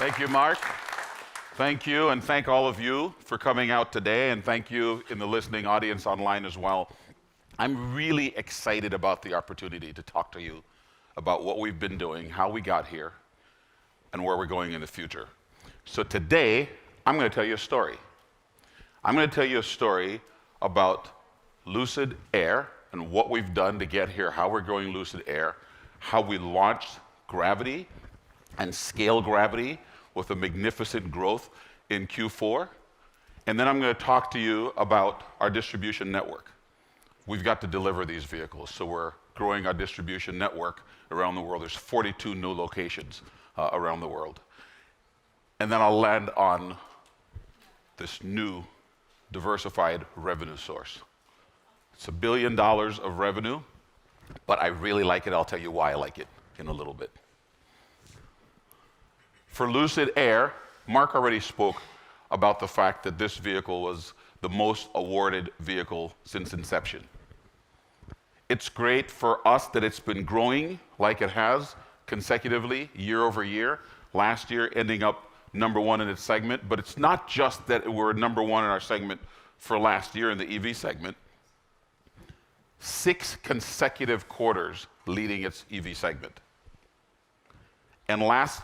Thank you, Mark. Thank you, and thank all of you for coming out today, and thank you in the listening audience online as well. I'm really excited about the opportunity to talk to you about what we've been doing, how we got here, and where we're going in the future. So today, I'm going to tell you a story. I'm going to tell you a story about Lucid Air and what we've done to get here, how we're growing Lucid Air, how we launched Gravity and scale Gravity with a magnificent growth in Q4. And then I'm going to talk to you about our distribution network. We've got to deliver these vehicles, so we're growing our distribution network around the world. There's 42 new locations around the world. And then I'll land on this new diversified revenue source. It's $1 billion of revenue, but I really like it. I'll tell you why I like it in a little bit. For Lucid Air, Mark already spoke about the fact that this vehicle was the most awarded vehicle since inception. It's great for us that it's been growing like it has consecutively year over year, last year ending up #1 in its segment, but it's not just that we're #1 in our segment for last year in the EV segment. 6 consecutive quarters leading its EV segment. And last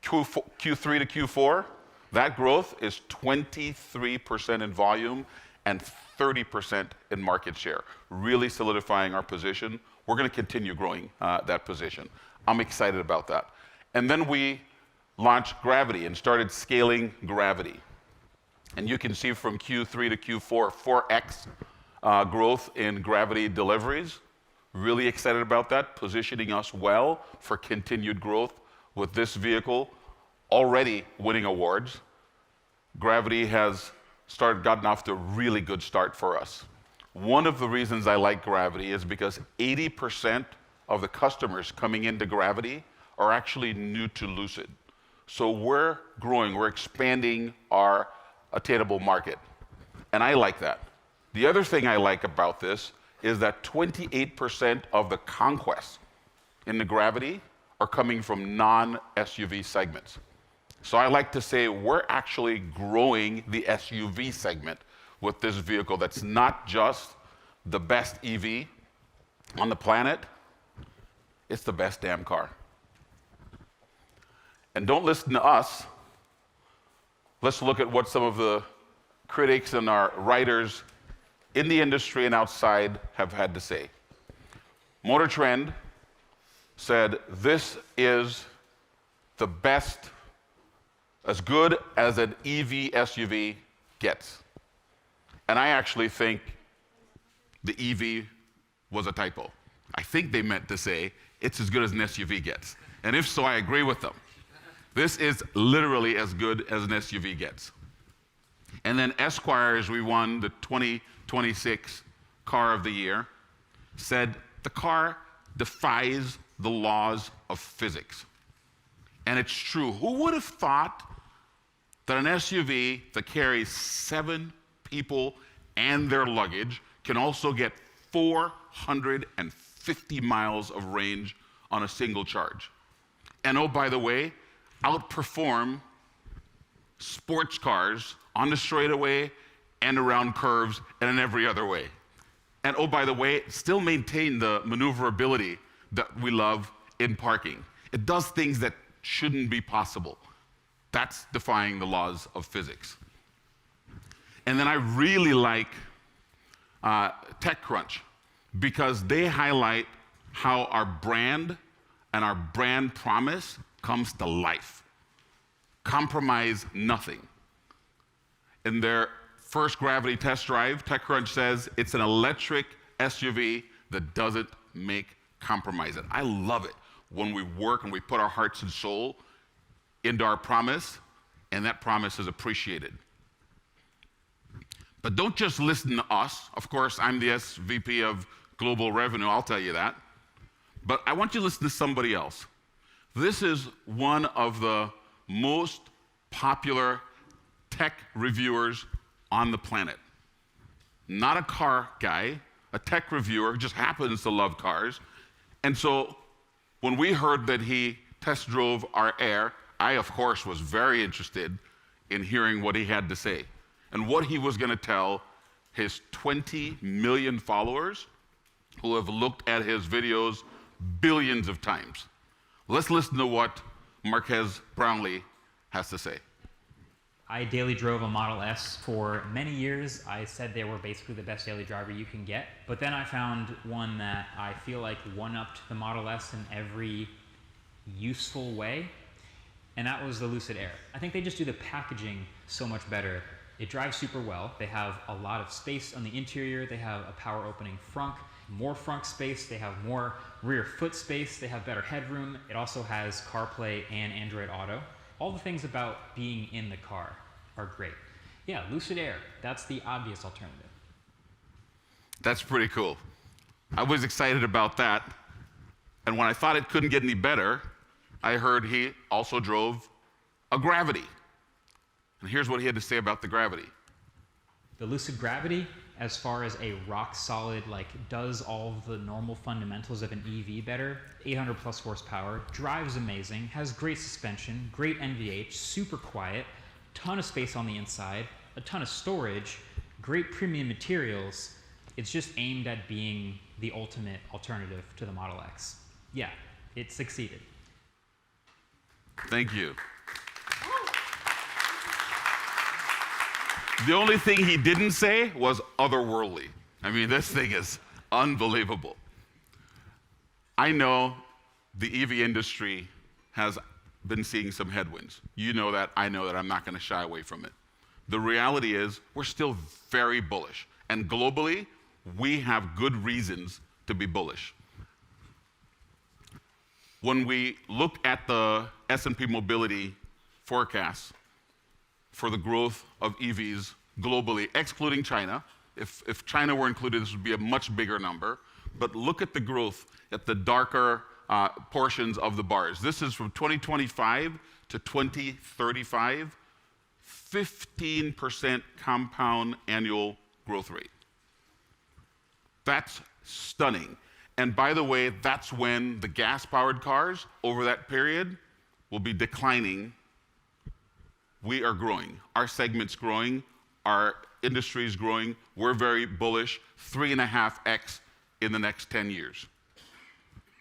Q3 to Q4, that growth is 23% in volume and 30% in market share, really solidifying our position. We're going to continue growing that position. I'm excited about that. And then we launched Gravity and started scaling Gravity. And you can see from Q3 to Q4, 4x growth in Gravity deliveries. Really excited about that, positioning us well for continued growth with this vehicle already winning awards. Gravity has gotten off to a really good start for us. One of the reasons I like Gravity is because 80% of the customers coming into Gravity are actually new to Lucid. So we're growing, we're expanding our attainable market. And I like that. The other thing I like about this is that 28% of the conquests in the Gravity are coming from non-SUV segments. So I like to say we're actually growing the SUV segment with this vehicle that's not just the best EV on the planet, it's the best damn car. And don't listen to us. Let's look at what some of the critics and our writers in the industry and outside have had to say. Motor Trend said, this is the best, as good as an EV SUV gets. And I actually think the EV was a typo. I think they meant to say, it's as good as an SUV gets. And if so, I agree with them. This is literally as good as an SUV gets. And then Esquire, as we won the 2026 Car of the Year, said the car defies the laws of physics. And it's true. Who would have thought that an SUV that carries 7 people and their luggage can also get 450 miles of range on a single charge? And oh, by the way, outperform sports cars on the straightaway and around curves and in every other way. And oh, by the way, still maintain the maneuverability that we love in parking. It does things that shouldn't be possible. That's defying the laws of physics. And then I really like TechCrunch because they highlight how our brand and our brand promise comes to life. Compromise nothing. In their first Gravity test drive, TechCrunch says it's an electric SUV that doesn't make compromise. And I love it when we work and we put our hearts and soul into our promise, and that promise is appreciated. But don't just listen to us. Of course, I'm the SVP of Global Revenue, I'll tell you that. But I want you to listen to somebody else. This is one of the most popular tech reviewers on the planet. Not a car guy, a tech reviewer who just happens to love cars. And so when we heard that he test drove our Air, I, of course, was very interested in hearing what he had to say and what he was going to tell his 20 million followers who have looked at his videos billions of times. Let's listen to what Marques Brownlee has to say. I daily drove a Model S for many years. I said they were basically the best daily driver you can get. But then I found one that I feel like one-upped the Model S in every useful way, and that was the Lucid Air. I think they just do the packaging so much better. It drives super well. They have a lot of space on the interior. They have a power opening frunk, more frunk space. They have more rear foot space. They have better headroom. It also has CarPlay and Android Auto. All the things about being in the car are great. Yeah, Lucid Air, that's the obvious alternative. That's pretty cool. I was excited about that. And when I thought it couldn't get any better, I heard he also drove a Gravity. And here's what he had to say about the Gravity. The Lucid Gravity, as far as a rock solid, like does all the normal fundamentals of an EV better, 800 plus horsepower, drives amazing, has great suspension, great NVH, super quiet, ton of space on the inside, a ton of storage, great premium materials. It's just aimed at being the ultimate alternative to the Model X. Yeah, it succeeded. Thank you. The only thing he didn't say was otherworldly. I mean, this thing is unbelievable. I know the EV industry has been seeing some headwinds. You know that, I know that, I'm not going to shy away from it. The reality is we're still very bullish. And globally, we have good reasons to be bullish. When we look at the S&P Mobility forecasts for the growth of EVs globally, excluding China. If China were included, this would be a much bigger number. But look at the growth at the darker portions of the bars. This is from 2025 to 2035, 15% compound annual growth rate. That's stunning. And by the way, that's when the gas-powered cars over that period will be declining. We are growing. Our segment's growing. Our industry is growing. We're very bullish, 3.5x in the next 10 years.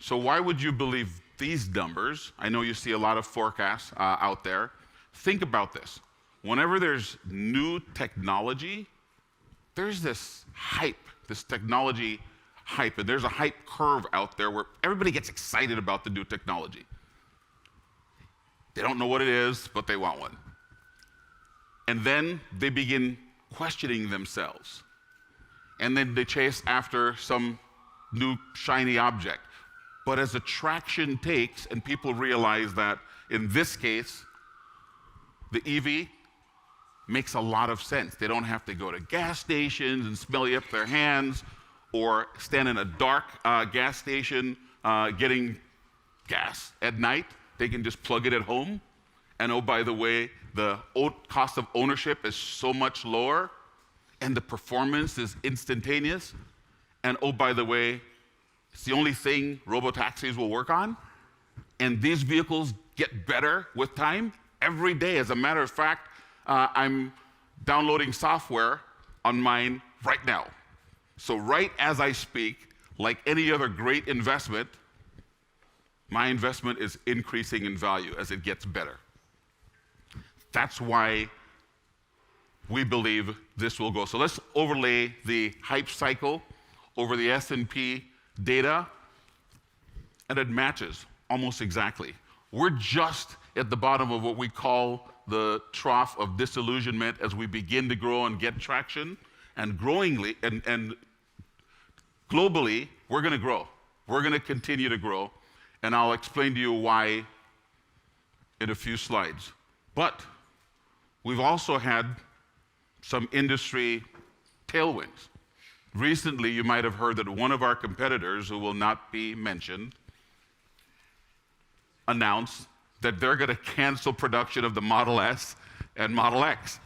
So why would you believe these numbers? I know you see a lot of forecasts out there. Think about this. Whenever there's new technology, there's this hype, this technology hype, and there's a hype curve out there where everybody gets excited about the new technology. They don't know what it is, but they want one. And then they begin questioning themselves. And then they chase after some new shiny object. But as attraction takes, and people realize that in this case, the EV makes a lot of sense. They don't have to go to gas stations and smelly up their hands or stand in a dark gas station getting gas at night. They can just plug it at home. And oh, by the way, the cost of ownership is so much lower, and the performance is instantaneous. And oh, by the way, it's the only thing robotaxis will work on. And these vehicles get better with time every day. As a matter of fact, I'm downloading software on mine right now. So right as I speak, like any other great investment, my investment is increasing in value as it gets better. That's why we believe this will go. So let's overlay the hype cycle over the S&P data, and it matches almost exactly. We're just at the bottom of what we call the trough of disillusionment as we begin to grow and get traction, and growingly and globally, we're going to grow. We're going to continue to grow, and I'll explain to you why in a few slides. But we've also had some industry tailwinds. Recently, you might have heard that one of our competitors, who will not be mentioned, announced that they're going to cancel production of the Model S and Model X.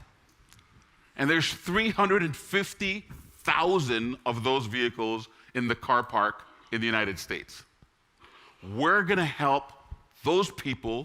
And there's 350,000 of those vehicles in the car park in the United States. We're going to help those people